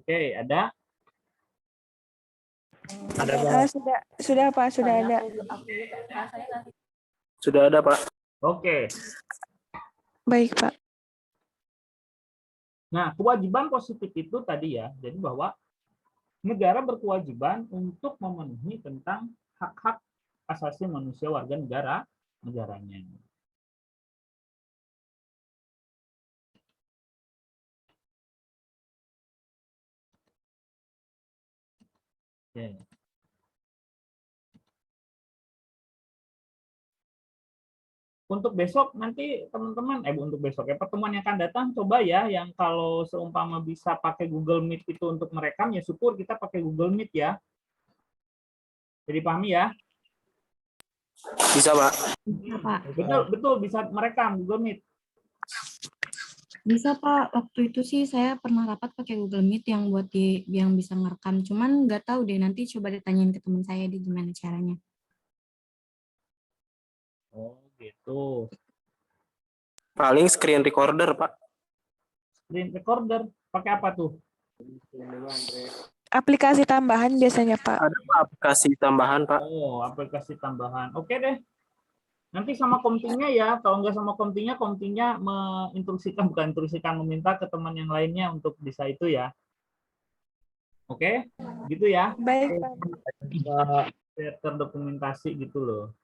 Oke, ada? Ada Pak. Sudah Pak, sudah ada. Sudah ada Pak. Oke. Baik Pak. Nah, kewajiban positif itu tadi ya, jadi bahwa negara berkewajiban untuk memenuhi tentang hak-hak asasi manusia warga negaranya. Oke. Untuk besok nanti teman-teman, untuk besok ya, pertemuan yang akan datang coba ya, yang kalau seumpama bisa pakai Google Meet itu untuk merekam, ya syukur kita pakai Google Meet ya. Jadi pahami ya? Bisa Pak. Bisa, Pak. Betul bisa merekam Google Meet. Bisa Pak, waktu itu sih saya pernah rapat pakai Google Meet yang buat yang bisa ngerekam. Cuman nggak tahu deh, nanti coba ditanyain ke teman saya di gimana caranya. Oh gitu. Paling screen recorder Pak. Screen recorder pakai apa tuh? Aplikasi tambahan biasanya Pak. Ada Pak, aplikasi tambahan Pak. Oh, aplikasi tambahan. Oke deh. Nanti sama komtingnya ya. Kalau nggak sama komtingnya meminta ke teman yang lainnya untuk bisa itu ya. Oke, gitu ya. Baik Pak. Terdokumentasi gitu loh.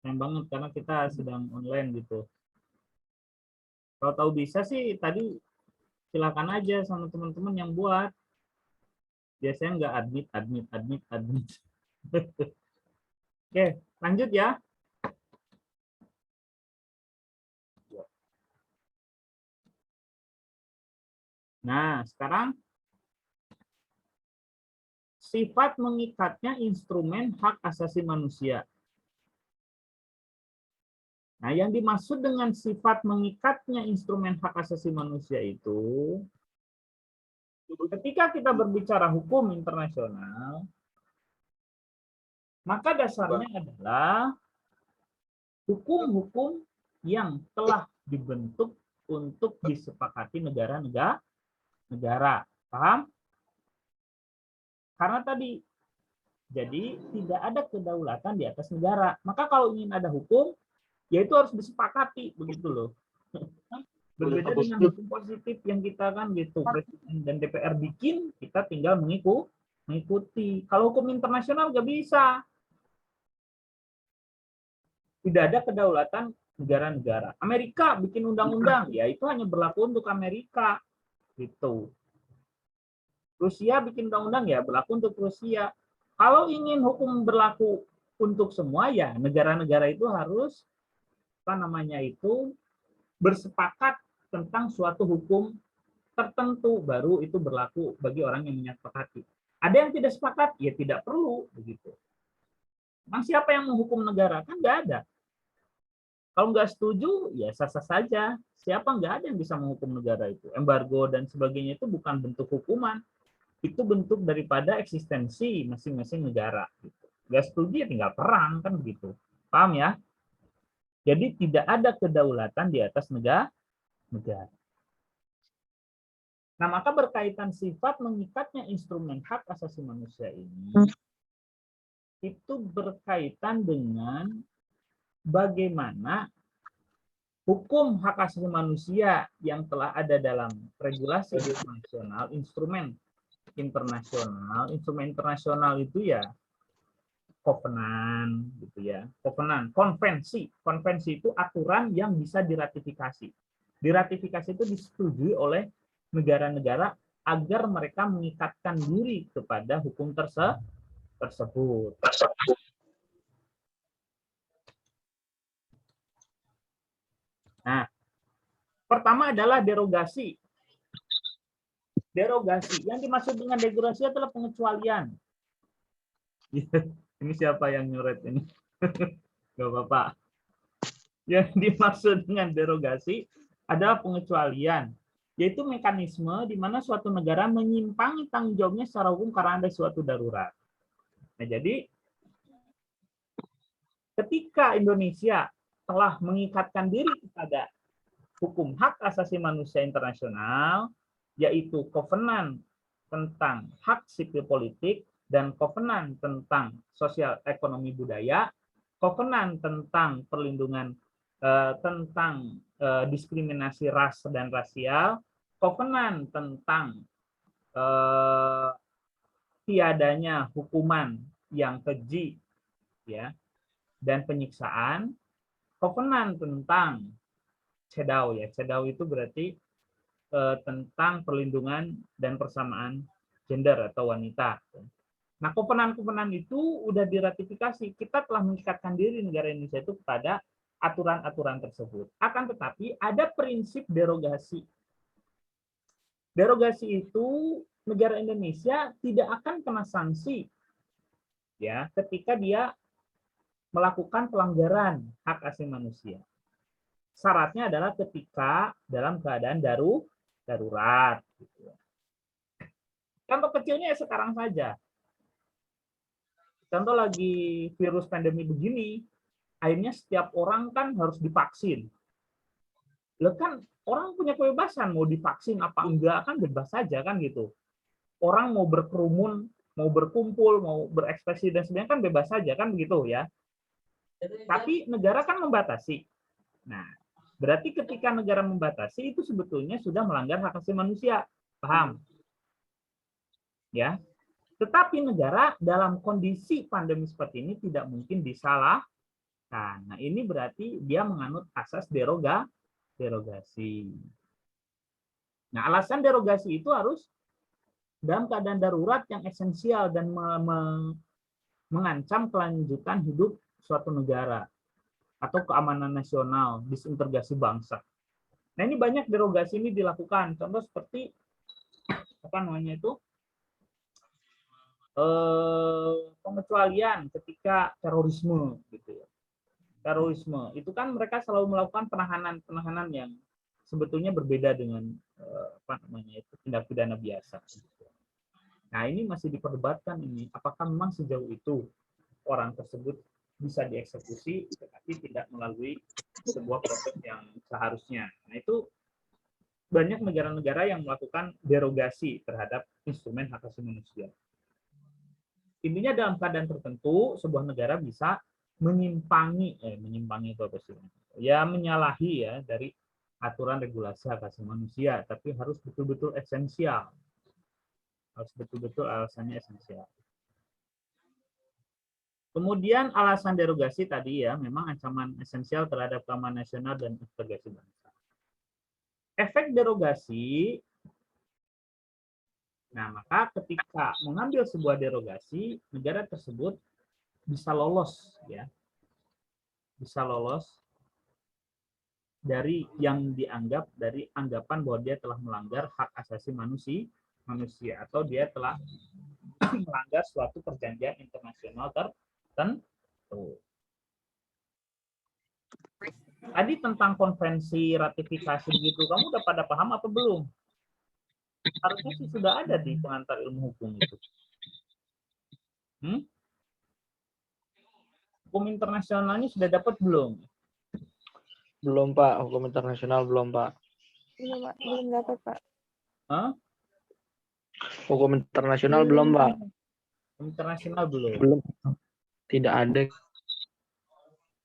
Sayang banget karena kita sedang online gitu. Kalau tahu bisa sih tadi silakan aja sama teman-teman yang buat. Biasanya nggak admit. Oke, lanjut ya. Nah, sekarang sifat mengikatnya instrumen hak asasi manusia. Nah, yang dimaksud dengan sifat mengikatnya instrumen hak asasi manusia itu, ketika kita berbicara hukum internasional, maka dasarnya adalah hukum-hukum yang telah dibentuk untuk disepakati negara-negara. Paham? Karena tadi, jadi tidak ada kedaulatan di atas negara. Maka kalau ingin ada hukum, yaitu harus disepakati, begitu loh. Berbeda dengan hukum positif yang kita kan gitu, Presiden dan DPR bikin, kita tinggal mengikuti. Kalau hukum internasional nggak bisa. Tidak ada kedaulatan negara-negara. Amerika bikin undang-undang, ya itu hanya berlaku untuk Amerika. Gitu. Rusia bikin undang-undang, ya berlaku untuk Rusia. Kalau ingin hukum berlaku untuk semua, ya negara-negara itu harus bersepakat tentang suatu hukum tertentu, baru itu berlaku bagi orang yang menyepakati. Ada yang tidak sepakat, ya tidak perlu begitu. Nah, siapa yang menghukum negara? Kan nggak ada. Kalau nggak setuju, ya sah-sah saja. Siapa nggak ada yang bisa menghukum negara itu? Embargo dan sebagainya itu bukan bentuk hukuman. Itu bentuk daripada eksistensi masing-masing negara. Nggak setuju ya tinggal perang, kan begitu. Paham ya? Jadi tidak ada kedaulatan di atas negara. Nah, maka berkaitan sifat mengikatnya instrumen hak asasi manusia ini, itu berkaitan dengan bagaimana hukum hak asasi manusia yang telah ada dalam regulasi internasional, instrumen internasional itu ya kovenan gitu ya. Kovenan, konvensi. Konvensi itu aturan yang bisa diratifikasi. Diratifikasi itu disetujui oleh negara-negara agar mereka mengikatkan diri kepada hukum tersebut. Nah, pertama adalah derogasi. Derogasi. Yang dimaksud dengan derogasi adalah pengecualian. Ini siapa yang nyoret ini? Gak apa-apa. Yang dimaksud dengan derogasi adalah pengecualian, yaitu mekanisme di mana suatu negara menyimpangi tanggung jawabnya secara hukum karena ada suatu darurat. Nah, jadi ketika Indonesia telah mengikatkan diri kepada hukum hak asasi manusia internasional, yaitu kovenan tentang hak sipil politik, dan kovenan tentang sosial ekonomi budaya, kovenan tentang perlindungan tentang diskriminasi ras dan rasial, kovenan tentang tiadanya hukuman yang keji, ya, dan penyiksaan, kovenan tentang CEDAW, ya, CEDAW itu berarti tentang perlindungan dan persamaan gender atau wanita. Nah, kovenan-kovenan itu udah diratifikasi. Kita telah mengikatkan diri negara Indonesia itu kepada aturan-aturan tersebut. Akan tetapi ada prinsip derogasi. Derogasi itu negara Indonesia tidak akan kena sanksi, ya, ketika dia melakukan pelanggaran hak asasi manusia. Syaratnya adalah ketika dalam keadaan darurat. Gitu. Contoh kecilnya sekarang saja. Contoh lagi virus pandemi begini, akhirnya setiap orang kan harus divaksin. Loh kan orang punya kebebasan mau divaksin apa enggak kan bebas saja kan gitu. Orang mau berkerumun, mau berkumpul, mau berekspresi dan sebagainya kan bebas saja kan begitu ya. Tapi negara kan membatasi. Nah, berarti ketika negara membatasi itu sebetulnya sudah melanggar hak asasi manusia. Paham? Ya. Tetapi negara dalam kondisi pandemi seperti ini tidak mungkin disalahkan. Nah, ini berarti dia menganut asas derogasi. Nah, alasan derogasi itu harus dalam keadaan darurat yang esensial dan mengancam kelanjutan hidup suatu negara atau keamanan nasional, disintegrasi bangsa. Nah, ini banyak derogasi ini dilakukan. Contoh seperti apa namanya itu? Pengecualian ketika terorisme gitu ya. Terorisme itu kan mereka selalu melakukan penahanan yang sebetulnya berbeda dengan apa namanya itu tindak pidana biasa. Nah, ini masih diperdebatkan ini apakah memang sejauh itu orang tersebut bisa dieksekusi tetapi tidak melalui sebuah proses yang seharusnya. Nah, itu banyak negara-negara yang melakukan derogasi terhadap instrumen hak asasi manusia. Intinya dalam keadaan tertentu sebuah negara bisa menyimpangi itu apa sih? Ya menyalahi ya dari aturan regulasi hak asasi manusia, tapi harus betul-betul esensial. Harus betul-betul alasannya esensial. Kemudian alasan derogasi tadi ya memang ancaman esensial terhadap keamanan nasional dan integrasi bangsa. Efek derogasi. Nah, maka ketika mengambil sebuah derogasi, negara tersebut bisa lolos ya. Bisa lolos dari yang dianggap dari anggapan bahwa dia telah melanggar hak asasi manusia atau dia telah melanggar suatu perjanjian internasional tertentu. Tadi tentang konvensi ratifikasi gitu, kamu udah pada paham apa belum? Harusnya sih sudah ada di pengantar ilmu hukum itu. Hukum internasionalnya sudah dapat belum? Belum, Pak. Hukum internasional belum, Pak. Belum, Pak. Belum dapat, Pak. Hah? Hukum internasional belum, Pak. Hukum internasional belum? Belum. Tidak ada.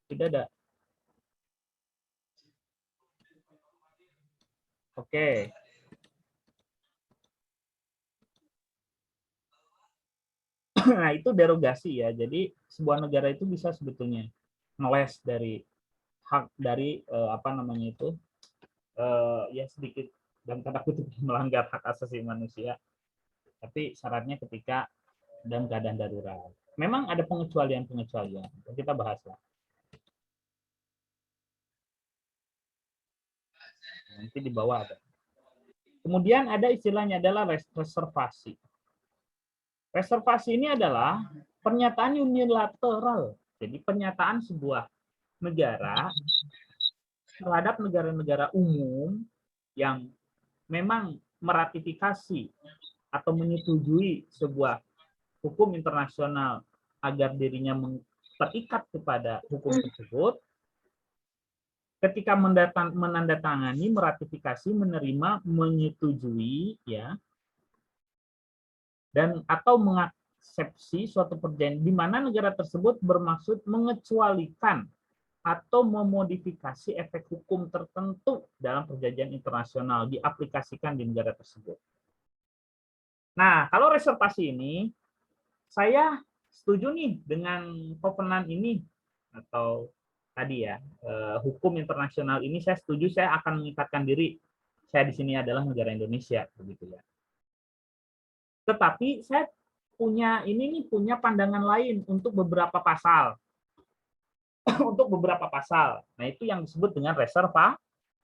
Tidak ada. Oke. Nah, itu derogasi ya. Jadi sebuah negara itu bisa sebetulnya ngeles dari hak dari apa namanya itu ya sedikit dan tanda kutip melanggar hak asasi manusia. Tapi syaratnya ketika dalam keadaan darurat. Memang ada pengecualian-pengecualian. Kita bahas lah. Nanti di bawah ada. Kemudian ada istilahnya adalah reservasi. Reservasi ini adalah pernyataan unilateral. Jadi pernyataan sebuah negara terhadap negara-negara umum yang memang meratifikasi atau menyetujui sebuah hukum internasional agar dirinya terikat kepada hukum tersebut, ketika menandatangani, meratifikasi, menerima, menyetujui, ya, dan atau mengaksepsi suatu perjanjian di mana negara tersebut bermaksud mengecualikan atau memodifikasi efek hukum tertentu dalam perjanjian internasional diaplikasikan di negara tersebut. Nah, kalau reservasi ini, saya setuju nih dengan covenant ini atau tadi ya hukum internasional ini saya setuju, saya akan mengikatkan diri. Saya di sini adalah negara Indonesia, begitu ya. Tetapi saya punya pandangan lain untuk beberapa pasal. Untuk beberapa pasal. Nah, itu yang disebut dengan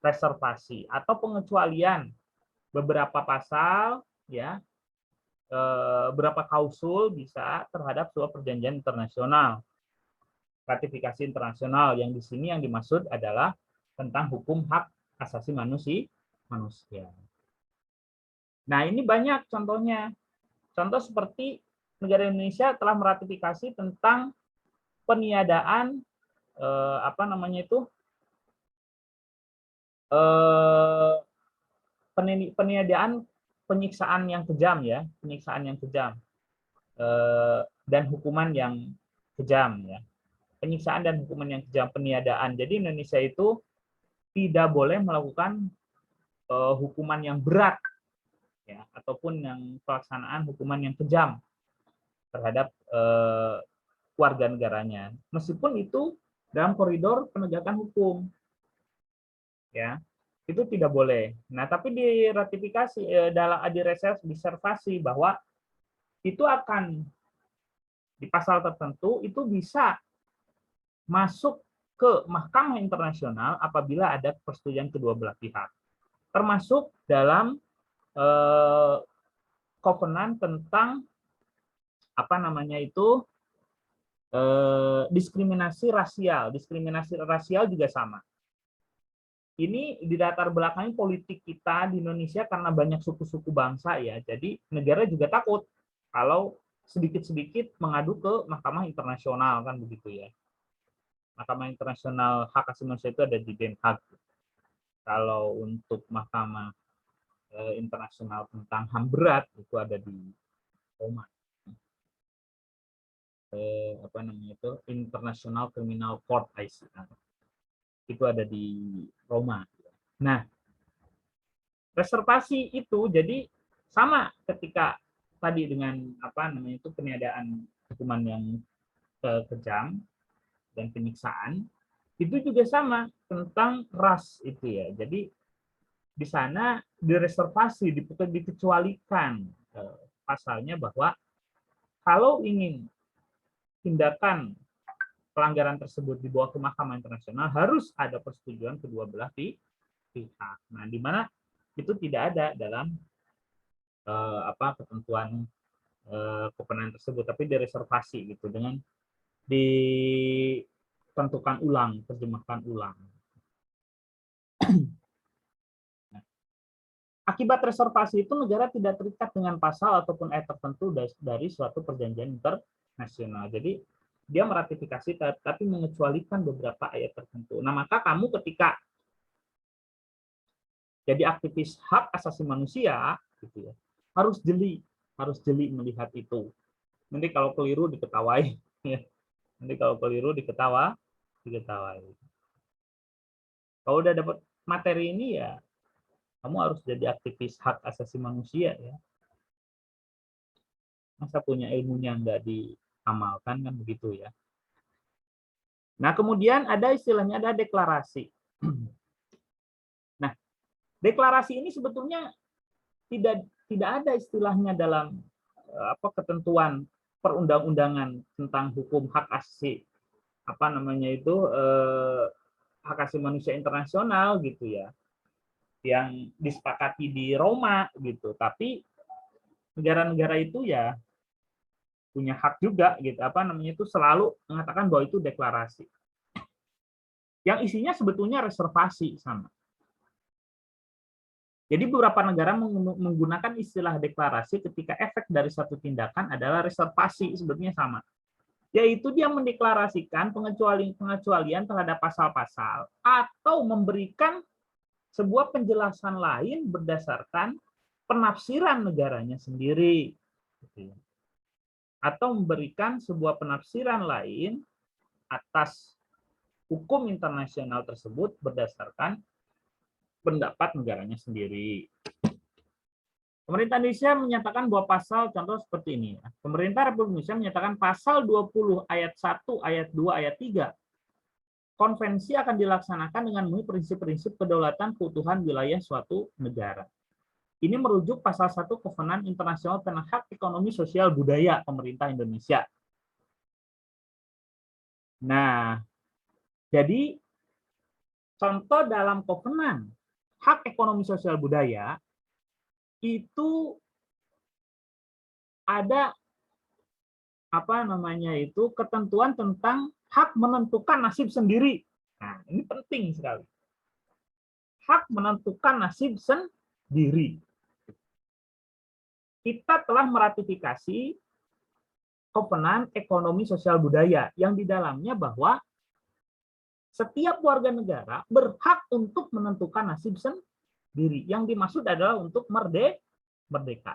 reservasi atau pengecualian beberapa pasal ya, beberapa klausul bisa terhadap sebuah perjanjian internasional, ratifikasi internasional yang di sini yang dimaksud adalah tentang hukum hak asasi manusia. Nah, ini banyak contohnya. Contoh seperti negara Indonesia telah meratifikasi tentang peniadaan peniadaan penyiksaan yang kejam ya, penyiksaan yang kejam dan hukuman yang kejam ya. Penyiksaan dan hukuman yang kejam, peniadaan. Jadi Indonesia itu tidak boleh melakukan hukuman yang berat ya, ataupun yang pelaksanaan hukuman yang kejam terhadap warga negaranya, meskipun itu dalam koridor penegakan hukum, ya itu tidak boleh. Nah, tapi diratifikasi dalam direservasi bahwa itu akan di pasal tertentu itu bisa masuk ke Mahkamah Internasional apabila ada persetujuan kedua belah pihak, termasuk dalam covenant tentang diskriminasi rasial juga sama. Ini di latar belakangnya politik kita di Indonesia karena banyak suku-suku bangsa ya, jadi negara juga takut kalau sedikit-sedikit mengadu ke Mahkamah Internasional kan begitu ya. Mahkamah Internasional Hak Asasi Manusia itu ada di Den Haag. Kalau untuk Mahkamah Internasional tentang HAM berat itu ada di Roma. International Criminal Court ICC. Itu ada di Roma. Nah, reservasi itu jadi sama ketika tadi dengan peniadaan hukuman yang kejam dan penyiksaan, itu juga sama tentang ras itu ya. Jadi di sana direservasi, dikecualikan pasalnya bahwa kalau ingin tindakan pelanggaran tersebut dibawa ke Mahkamah Internasional harus ada persetujuan kedua belah pihak. Nah, di mana itu tidak ada dalam ketentuan covenant tersebut, tapi direservasi gitu dengan ditentukan ulang, terjemahkan ulang. Akibat reservasi itu negara tidak terikat dengan pasal ataupun ayat tertentu dari suatu perjanjian internasional. Jadi dia meratifikasi tapi mengecualikan beberapa ayat tertentu. Nah, maka kamu ketika jadi aktivis hak asasi manusia gitu ya, harus jeli melihat itu. Nanti kalau keliru diketawai ya. Nanti kalau keliru diketawai. Kalau udah dapat materi ini ya kamu harus jadi aktivis hak asasi manusia ya. Masa punya ilmunya nggak diamalkan kan begitu ya. Nah, kemudian ada istilahnya ada deklarasi. Nah, deklarasi ini sebetulnya tidak ada istilahnya dalam ketentuan perundang-undangan tentang hukum hak asasi hak asasi manusia internasional gitu ya, yang disepakati di Roma gitu. Tapi negara-negara itu ya punya hak juga gitu itu selalu mengatakan bahwa itu deklarasi. Yang isinya sebetulnya reservasi sama. Jadi beberapa negara menggunakan istilah deklarasi ketika efek dari satu tindakan adalah reservasi, sebetulnya sama. Yaitu dia mendeklarasikan pengecualian terhadap pasal-pasal atau memberikan sebuah penjelasan lain berdasarkan penafsiran negaranya sendiri. gitu ya. Atau memberikan sebuah penafsiran lain atas hukum internasional tersebut berdasarkan pendapat negaranya sendiri. Pemerintah Indonesia menyatakan bahwa pasal, contoh seperti ini. Pemerintah Republik Indonesia menyatakan pasal 20 ayat 1, ayat 2, ayat 3. Konvensi akan dilaksanakan dengan memenuhi prinsip-prinsip kedaulatan keutuhan wilayah suatu negara. Ini merujuk pasal 1 Kovenan Internasional tentang Hak Ekonomi Sosial Budaya Pemerintah Indonesia. Nah, jadi contoh dalam Kovenan Hak Ekonomi Sosial Budaya itu ada ketentuan tentang hak menentukan nasib sendiri. Nah, ini penting sekali. Hak menentukan nasib sendiri. Kita telah meratifikasi Kovenan Ekonomi Sosial Budaya yang di dalamnya bahwa setiap warga negara berhak untuk menentukan nasib sendiri. Yang dimaksud adalah untuk merdeka.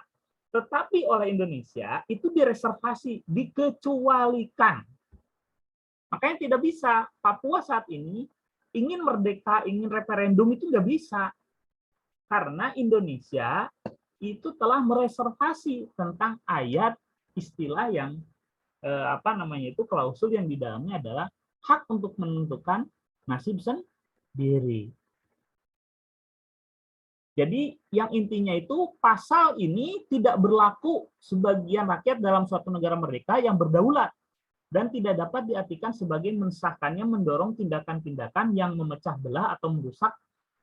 Tetapi oleh Indonesia itu direservasi, dikecualikan. Makanya tidak bisa. Papua saat ini ingin merdeka, ingin referendum itu nggak bisa. Karena Indonesia itu telah mereservasi tentang ayat istilah yang klausul yang di dalamnya adalah hak untuk menentukan nasib sendiri. Jadi yang intinya itu pasal ini tidak berlaku sebagian rakyat dalam suatu negara merdeka yang berdaulat dan tidak dapat diartikan sebagai mensahkannya mendorong tindakan-tindakan yang memecah belah atau merusak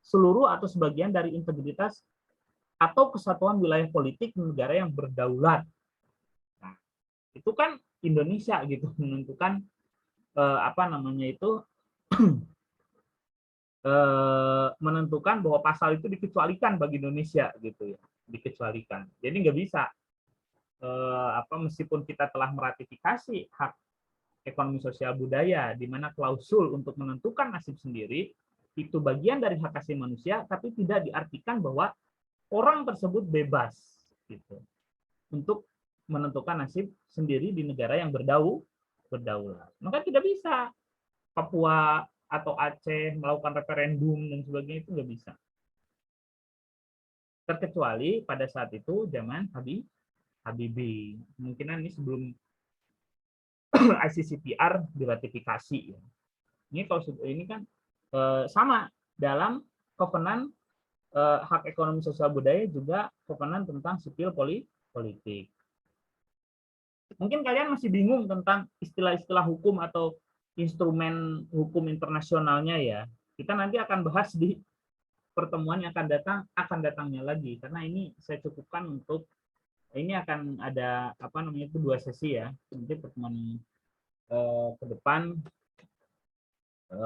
seluruh atau sebagian dari integritas atau kesatuan wilayah politik negara yang berdaulat. Nah, itu kan Indonesia gitu menentukan menentukan bahwa pasal itu dikecualikan bagi Indonesia gitu ya, dikecualikan. Jadi nggak bisa meskipun kita telah meratifikasi hak ekonomi sosial budaya di mana klausul untuk menentukan nasib sendiri itu bagian dari hak asasi manusia, tapi tidak diartikan bahwa orang tersebut bebas gitu untuk menentukan nasib sendiri di negara yang berdaulat. Maka tidak bisa Papua atau Aceh melakukan referendum dan sebagainya, itu nggak bisa. Terkecuali pada saat itu zaman Habibie. Kemungkinan ini sebelum ICCPR diratifikasi. Ini kalau ini kan sama dalam Kovenan Hak Ekonomi Sosial Budaya juga Kovenan tentang sipil politik. Mungkin kalian masih bingung tentang istilah-istilah hukum atau instrumen hukum internasionalnya ya. Kita nanti akan bahas di pertemuan yang akan datangnya lagi, karena ini saya cukupkan untuk ini akan ada 2 sesi ya. Nanti pertemuan ke depan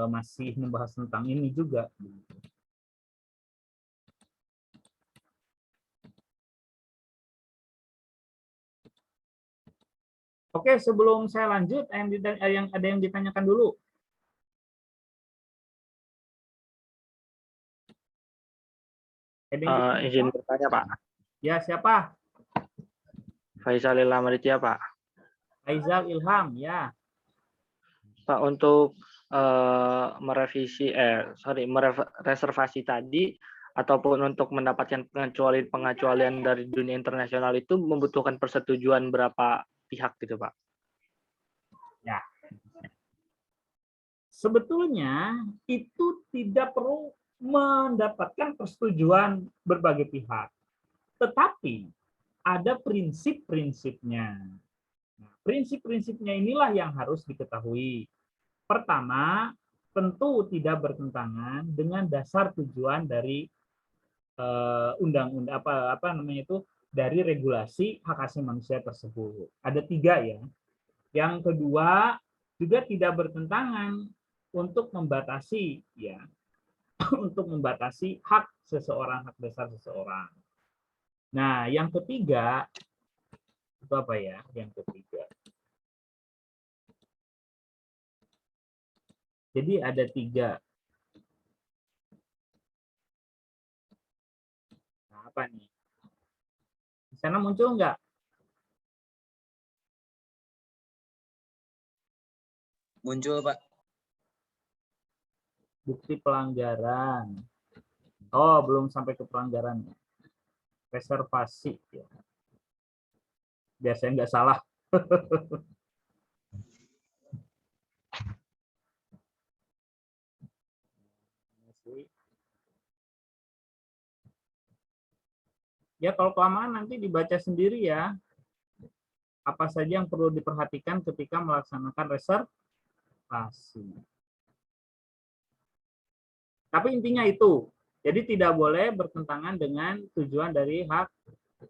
masih membahas tentang ini juga. Oke, sebelum saya lanjut, ada yang ditanyakan dulu. Izin bertanya, Pak. Ya, siapa? Faisal Ilham Aditya, Pak. Faisal Ilham, ya. Pak, untuk mereservasi tadi ataupun untuk mendapatkan pengecualian dari dunia internasional itu membutuhkan persetujuan berapa pihak gitu, Pak? Ya. Sebetulnya itu tidak perlu mendapatkan persetujuan berbagai pihak. Tetapi ada prinsip-prinsipnya. Nah, prinsip-prinsipnya inilah yang harus diketahui. Pertama, tentu tidak bertentangan dengan dasar tujuan dari undang-undang dari regulasi hak asasi manusia tersebut. Ada 3 ya. Yang kedua juga tidak bertentangan untuk membatasi ya, untuk membatasi hak seseorang, hak dasar seseorang. Nah, yang ketiga itu apa ya? Yang ketiga. Jadi ada 3. Nah, apa nih? Di sana muncul nggak? Muncul, Pak. Bukti pelanggaran. Oh, belum sampai ke pelanggaran. Reservasi. Ya. Biar saya nggak salah. Ya, kalau kelamaan nanti dibaca sendiri ya. Apa saja yang perlu diperhatikan ketika melaksanakan reservasi. Tapi intinya itu. Jadi tidak boleh bertentangan dengan tujuan dari hak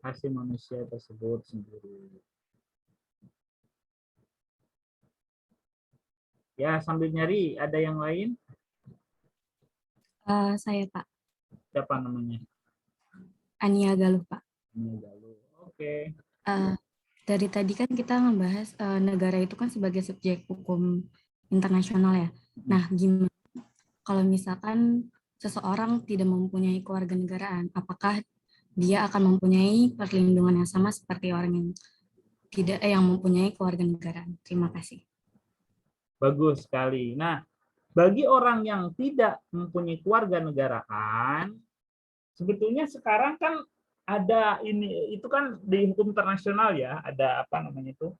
asasi manusia tersebut sendiri. Ya, sambil nyari, ada yang lain? Saya Pak, Siapa namanya? Ania Galuh Pak. Ania Galuh. Oke. Dari tadi kan kita ngebahas negara itu kan sebagai subjek hukum internasional ya. Nah, gimana kalau misalkan seseorang tidak mempunyai kewarganegaraan, apakah dia akan mempunyai perlindungan yang sama seperti orang yang tidak yang mempunyai kewarganegaraan? Terima kasih. Bagus sekali. Nah, bagi orang yang tidak mempunyai kewarganegaraan, sebetulnya sekarang kan ada ini, itu kan di hukum internasional ya, ada apa namanya itu,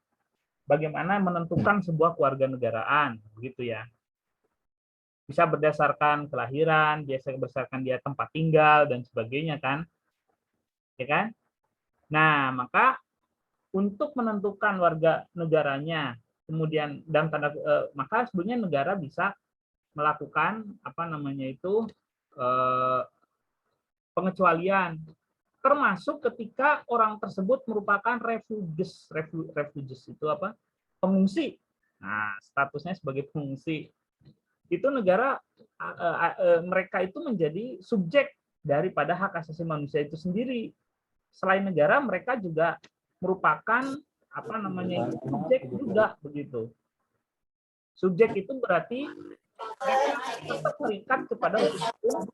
bagaimana menentukan sebuah kewarganegaraan, begitu ya. Bisa berdasarkan kelahiran, biasa berdasarkan dia tempat tinggal dan sebagainya kan, ya kan? Nah, maka untuk menentukan warga negaranya, kemudian dalam tanda maka sebenarnya negara bisa melakukan apa namanya itu pengecualian, termasuk ketika orang tersebut merupakan refugees. Refugees itu apa? Pengungsi. Nah, statusnya sebagai pengungsi. Itu negara mereka itu menjadi subjek daripada hak asasi manusia itu sendiri. Selain negara, mereka juga merupakan apa namanya itu subjek juga begitu. Subjek itu berarti mereka tetap terikat kepada hukum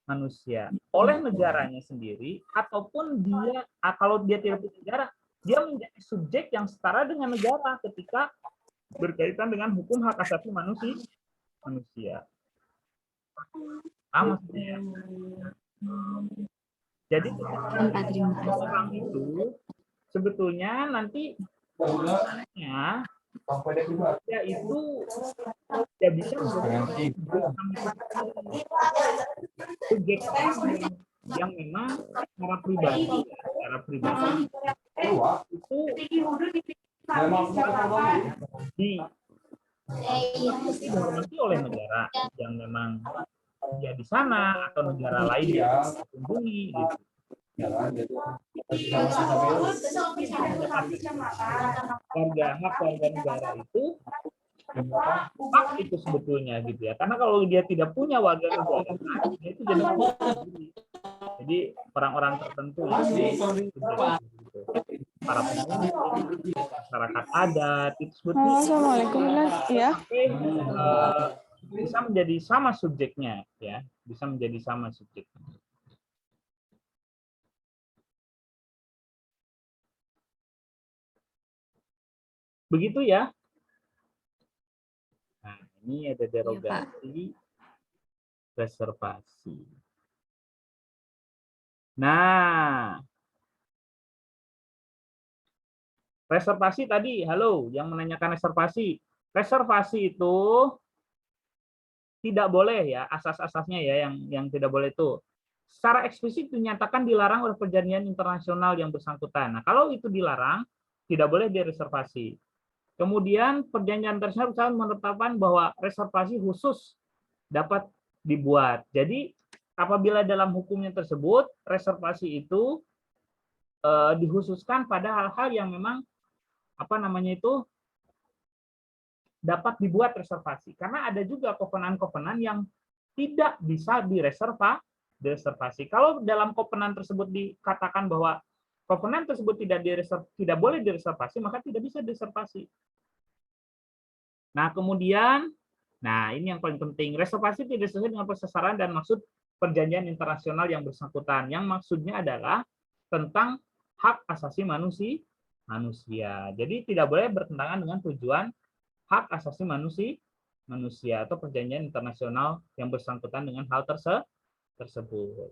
manusia oleh negaranya sendiri, ataupun dia kalau dia tidak punya negara, dia menjadi subjek yang setara dengan negara ketika berkaitan dengan hukum hak asasi manusia. Maksudnya. Jadi orang itu sebetulnya nanti ya itu tidak bisa subjek yang memang secara pribadi itu dihormati oleh negara yang memang dia di sana atau negara lain yang dikunjungi gitu. Warga negara itu hak itu sebetulnya gitu ya, karena kalau dia tidak punya warga negara dia itu jadi orang-orang tertentu para pengungsi, masyarakat adat itu sebetulnya Assalamualaikum ya. Bisa menjadi sama subjeknya ya, bisa menjadi sama subjeknya. Begitu ya. Nah, ini ada derogasi reservasi. Nah, reservasi tadi, halo, yang menanyakan reservasi. Reservasi itu tidak boleh ya, asas-asasnya ya yang tidak boleh itu. Secara eksplisit dinyatakan dilarang oleh perjanjian internasional yang bersangkutan. Nah, kalau itu dilarang, tidak boleh direservasi. Kemudian perjanjian internasional menetapkan bahwa reservasi khusus dapat dibuat. Jadi apabila dalam hukumnya tersebut reservasi itu dikhususkan pada hal-hal yang memang apa namanya itu dapat dibuat reservasi. Karena ada juga kovenan-kovenan yang tidak bisa direservasi. Kalau dalam kovenan tersebut dikatakan bahwa kovenan tersebut tidak boleh direservasi, maka tidak bisa direservasi. Nah, kemudian, ini yang paling penting, reservasi tidak sesuai dengan sasaran dan maksud perjanjian internasional yang bersangkutan. Yang maksudnya adalah tentang hak asasi manusia. Jadi tidak boleh bertentangan dengan tujuan hak asasi manusia atau perjanjian internasional yang bersangkutan dengan hal tersebut.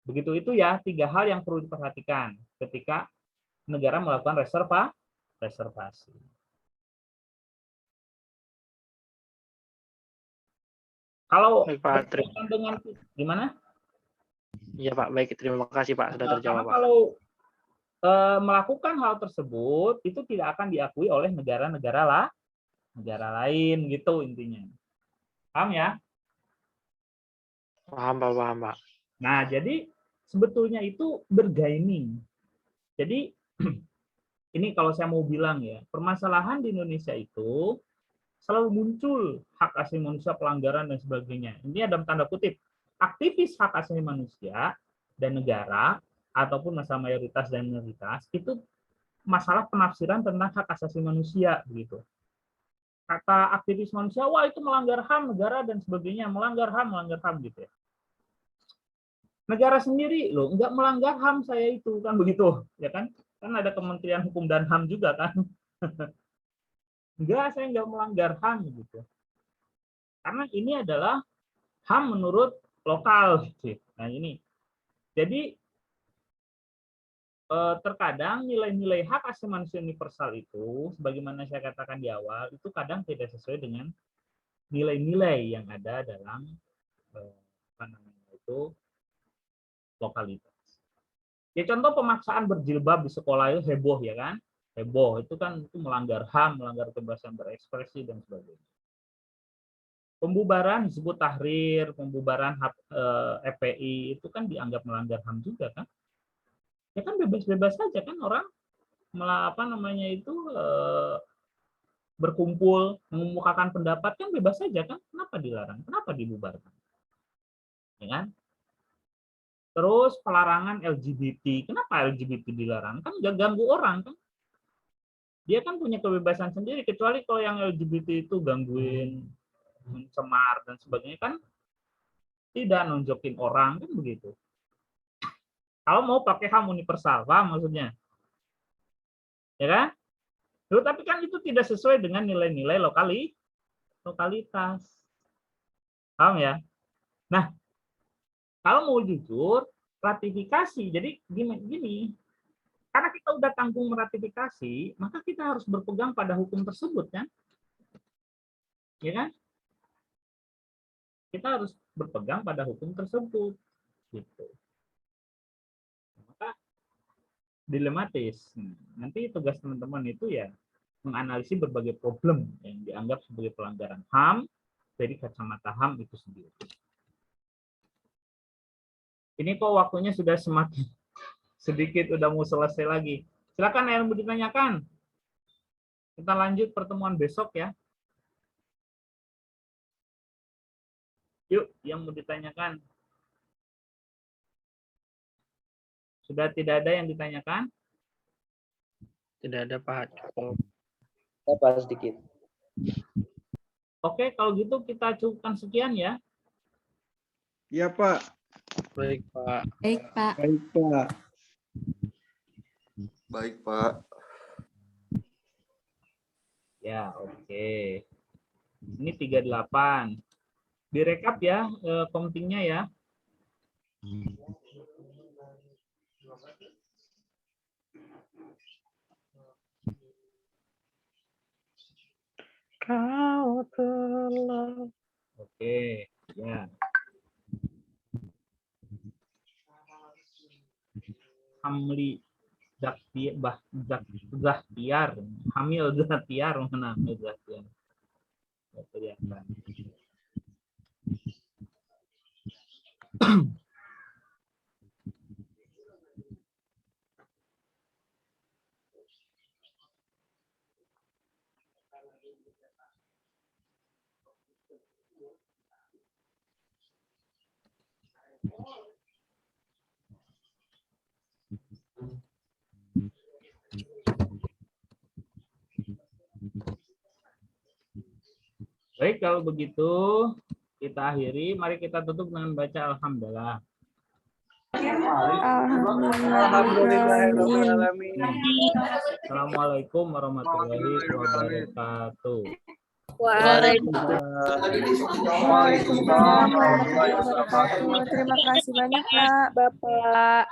Begitu itu ya, 3 hal yang perlu diperhatikan ketika negara melakukan reservasi. Kalau Baik, Pak. berkaitan dengan gimana? Iya, Pak. Baik, terima kasih, Pak. Sudah terjawab, Karena Pak. kalau melakukan hal tersebut itu tidak akan diakui oleh negara lain gitu intinya. Paham ya? Paham, Pak. Paham, Pak. Nah, jadi sebetulnya itu bergaining. Jadi ini kalau saya mau bilang ya, permasalahan di Indonesia itu selalu muncul hak asasi manusia, pelanggaran dan sebagainya. Ini dalam tanda kutip, aktivis hak asasi manusia dan negara ataupun masalah mayoritas dan minoritas itu masalah penafsiran tentang hak asasi manusia begitu. Kata aktivis manusia, wah itu melanggar HAM negara dan sebagainya, melanggar HAM gitu ya. Negara sendiri loh, enggak melanggar HAM saya itu kan begitu, ya kan? Kan ada Kementerian Hukum dan HAM juga kan. Enggak, saya enggak melanggar HAM gitu. Karena ini adalah HAM menurut lokal gitu. Nah, ini. Jadi terkadang nilai-nilai hak asasi manusia universal itu, sebagaimana saya katakan di awal, itu kadang tidak sesuai dengan nilai-nilai yang ada dalam apa namanya itu lokalitas. Ya contoh pemaksaan berjilbab di sekolah itu heboh ya kan, heboh itu kan itu melanggar HAM, melanggar kebebasan berekspresi dan sebagainya. Pembubaran disebut tahrir, pembubaran FPI itu kan dianggap melanggar HAM juga kan. Ya kan bebas-bebas saja kan orang apa namanya itu berkumpul, mengemukakan pendapat kan bebas saja kan. Kenapa dilarang? Kenapa dibubarkan? Ya kan? Terus pelarangan LGBT. Kenapa LGBT dilarang? Kan nggak ganggu orang kan. Dia kan punya kebebasan sendiri, kecuali kalau yang LGBT itu gangguin, mencemar dan sebagainya kan tidak nunjukin orang kan begitu. Kalau mau pakai HAM universal, paham maksudnya? Ya kan? Loh, tapi kan itu tidak sesuai dengan nilai-nilai lokalitas. Paham ya? Nah, kalau mau jujur, ratifikasi. Jadi gini, karena kita udah tanggung meratifikasi, maka kita harus berpegang pada hukum tersebut kan? Ya kan? Kita harus berpegang pada hukum tersebut. Gitu. Maka dilematis. Nanti tugas teman-teman itu ya menganalisis berbagai problem yang dianggap sebagai pelanggaran HAM dari kacamata HAM itu sendiri. Ini kok waktunya sudah semakin sedikit, udah mau selesai lagi. Silakan yang mau ditanyakan. Kita lanjut pertemuan besok ya. Yuk, yang mau ditanyakan. Sudah tidak ada yang ditanyakan? Tidak ada, Pak. Cukup. Saya bahas sedikit. Oke, kalau gitu kita cukupkan sekian ya. Iya, Pak. Baik, Pak. Baik, Pak. Baik, Pak. Baik, Pak. Ya, oke. Ini 38. Direkap ya komtingnya ya. Kau telah. Oke, ya. Hamli Zahtiar, Hamil Zahtiar mana Hamil Zahtiar. Kelihatan. Baik, kalau begitu kita akhiri. Mari kita tutup dengan baca Alhamdulillah. Alhamdulillahirrahmanirrahim. Assalamualaikum warahmatullahi wabarakatuh. Waalaikumsalam warahmatullahi wabarakatuh. Terima kasih banyak, Pak. Bapak.